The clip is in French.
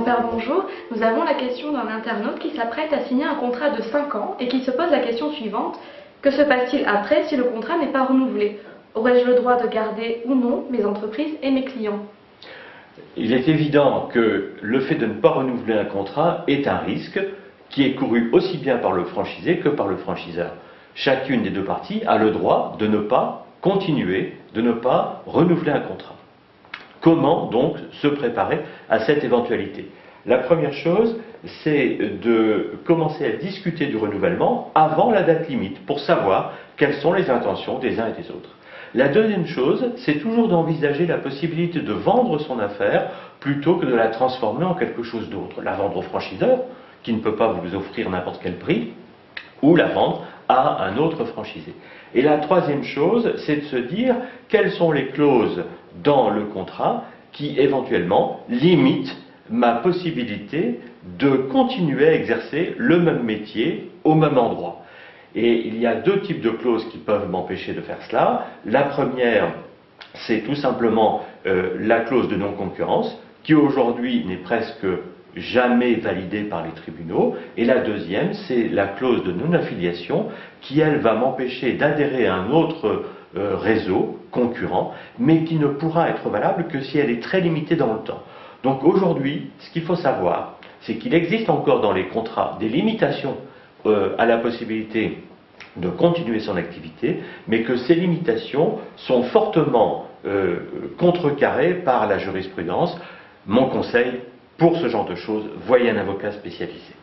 Grand-Père, bonjour. Nous avons la question d'un internaute qui s'apprête à signer un contrat de 5 ans et qui se pose la question suivante. Que se passe-t-il après si le contrat n'est pas renouvelé? Aurais-je le droit de garder ou non mes entreprises et mes clients? Il est évident que le fait de ne pas renouveler un contrat est un risque qui est couru aussi bien par le franchisé que par le franchiseur. Chacune des deux parties a le droit de ne pas continuer, de ne pas renouveler un contrat. Comment donc se préparer à cette éventualité? La première chose, c'est de commencer à discuter du renouvellement avant la date limite pour savoir quelles sont les intentions des uns et des autres. La deuxième chose, c'est toujours d'envisager la possibilité de vendre son affaire plutôt que de la transformer en quelque chose d'autre. La vendre au franchiseur, qui ne peut pas vous offrir n'importe quel prix, ou la vendre à un autre franchisé. Et la troisième chose, c'est de se dire quelles sont les clauses dans le contrat qui éventuellement limitent ma possibilité de continuer à exercer le même métier au même endroit. Et il y a deux types de clauses qui peuvent m'empêcher de faire cela. La première, c'est tout simplement la clause de non-concurrence, qui aujourd'hui n'est presque jamais validée par les tribunaux. Et la deuxième, c'est la clause de non-affiliation, qui elle va m'empêcher d'adhérer à un autre réseau concurrent, mais qui ne pourra être valable que si elle est très limitée dans le temps. Donc aujourd'hui, ce qu'il faut savoir, c'est qu'il existe encore dans les contrats des limitations à la possibilité de continuer son activité, mais que ces limitations sont fortement contrecarrées par la jurisprudence. Mon conseil, pour ce genre de choses, voyez un avocat spécialisé.